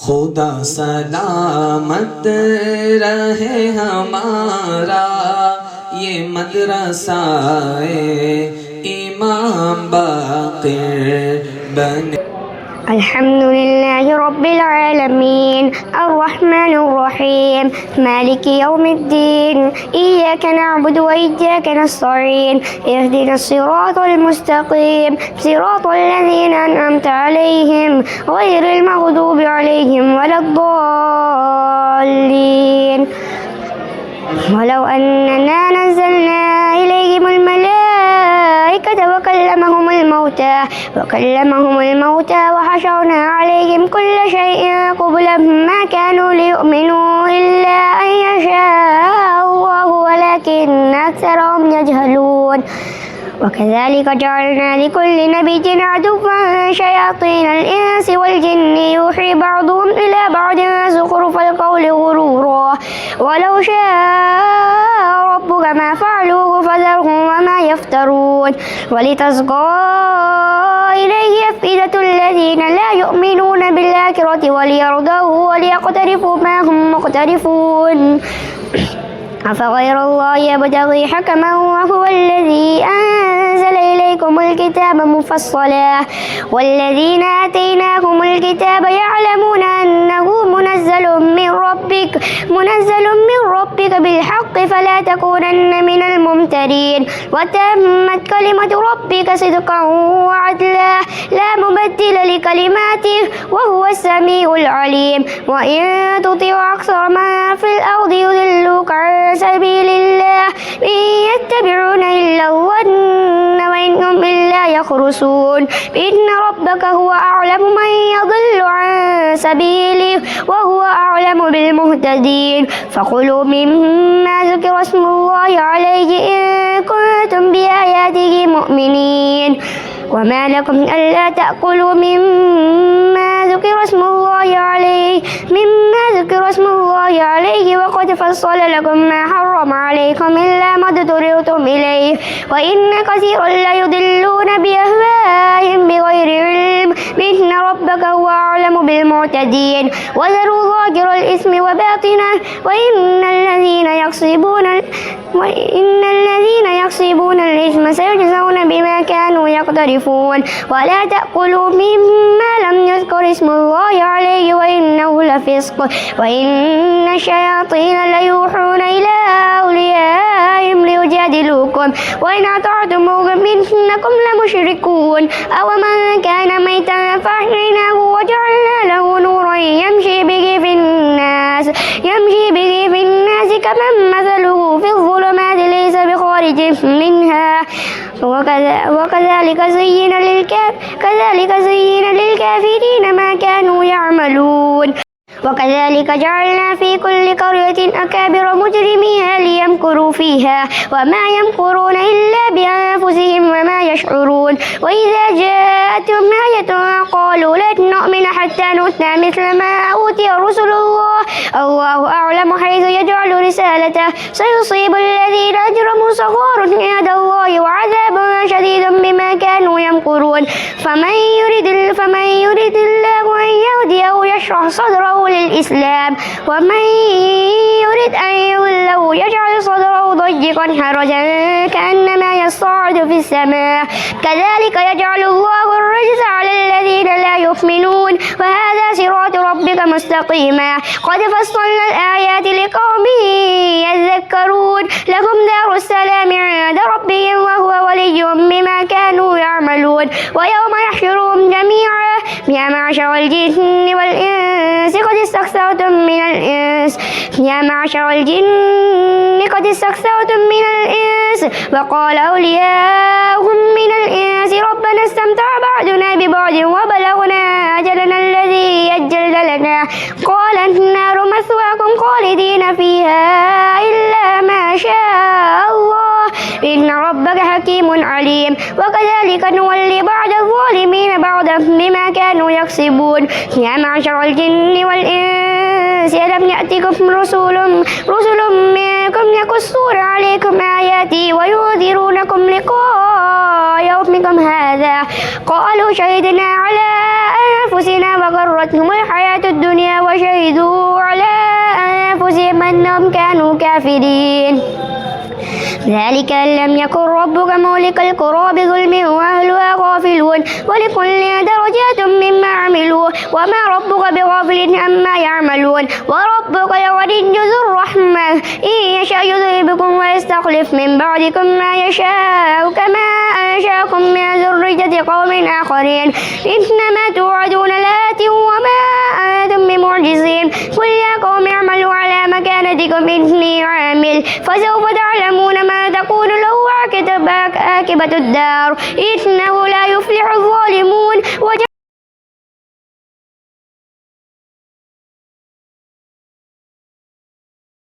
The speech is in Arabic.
खुदा सलामत रहे हमारा ये मदरसा इमाम बाक़िर बने। अल्हम्दुलिल्लाहि रब्बिल आलमीन अर्रहमानिर रहीम मालिकि यौमिद्दीन इय्याका नअबुदु व इय्याका नस्तईन इहदिनस सिरातल मुस्तक़ीम सिरातल लज़ीना अनअमता अलैहिम गैरिल मग़दूबि अलैहिम वलद्दॉल्लीन। वलौ अन्ना नज़्ज़लना इलैहिमुल मलाइकता وكلمهم الموتى وحشرنا عليهم كل شيء قبلا ما كانوا ليؤمنوا إلا أن يشاء الله ولكن أكثرهم يجهلون. وكذلك جعلنا لكل نبي عدوا شياطين الإنس والجن يوحي بعضهم إلى بعض زخرف القول غرورا ولو شاء ربك ما فعلوه فذرهم وما يفترون. ولتصغى إليه أفئدة الذين لا يؤمنون بالآخرة وليرضوه وليقترفوا ما هم مقترفون. أفغير الله يبتغي حكما وهو الذي أنزل إليكم الكتاب مفصلا والذين آتيناهم الكتاب يعلمون أنه منزل من ربك بالحق فلا تكونن من الممترين. وتمت كلمة ربك صدقا وعدلا لا مبدل لكلماته وهو السميع العليم. وإن تطع أكثر من في الأرض يضلوك عن سبيل الله إن يتبعون إلا الظن وإن هم إلا يخرصون. إن ربك هو أعلم من يضل عن سبيله وهو أعلم بالمهتدين. فكلوا مما ذكر اسم الله عليه إن كنتم بآياته مؤمنين. وما لكم ألا تأكلوا مما ذكر اسم الله عليه وقد فصل لكم ما حرم عليكم إلا ما اضطررتم إليه وإن كثيرا ليضلون بأهوائهم بغير علم إن ربك هو أعلم بالمعتدين. وذروا ظاهر الإثم وباطنه وإن الذين يكسبون الإثم سيجزون بما كانوا يقترفون. ولا تأكلوا مما لم يذكر اسم الله عليه وإنه لفسق وإن الشياطين ليوحون إلى أوليائهم ليجادلوكم وإن أطعتموهم إنكم لمشركون. أو من كان ميتا فأحييناه وجعلنا له نورا يمشي به في الناس كمن مثله في الظلمات ليس بخارج منها. وكذلك زين للكافرين ما كانوا يعملون. وكذلك جعلنا في كل قرية أكابر مجرميها ليمكروا فيها وما يمكرون إلا بأنفسهم وما يشعرون. وإذا جاءتهم آية قالوا لن نؤمن حتى نؤتى مثل ما أوتي رسل الله أعلم حيث يجعل رسالته سيصيب الذين أجرموا صغار عند الله وعذاب شديد بما كانوا يمكرون. فمن يرد الله أن يهديه يشرح صدره للإسلام ومن يرد أن يضله يجعل صدره ضيقا حرجا كأنما يصعد في السماء كذلك يجعل الله الرجس على الذين لا يؤمنون. وهذا صراط ربك مستقيما قد فصلنا الآيات لقوم يذكرون. لهم دار السلام عند ربهم وهو وليهم بما كانوا يعملون. ويوم يحشرهم جميعا يا معشر الجن والإنس قد استكثرتم من الإنس وقال أولياؤهم من الإنس ربنا استمتع بعضنا ببعض وبلغنا أجلنا الذي أجلت لنا قال النار مثواكم خالدين فيها إلا ما شاء الله إن ربك حكيم عليم. وكذلك نولي بعض الظالمين بعضا بما كانوا يكسبون. يا معشر الجن والإنس ألم يأتكم رسل منكم يقصون عليكم آياتي وينذرونكم لقاء يومكم هذا قالوا شهدنا على أنفسنا وغرتهم الحياة الدنيا أنهم كانوا كافرين ذلك أن لم يكن ربك مهلك القرى بظلم وأهلها غافلون ولكل درجات مما عملوا وما ربك بغافل عما يعملون وربك الغني ذو الرحمة إن يشاء يذهبكم ويستخلف من بعدكم ما يشاء كما أنشأكم من ذرية قوم آخرين إنما توعدون لآت وما أنتم بمعجزين قل يا قوم اعملوا على مكانتكم إني عامل فسوف تعلمون ما تكون له عاقبة الدار إنه لا يفلح الظالمون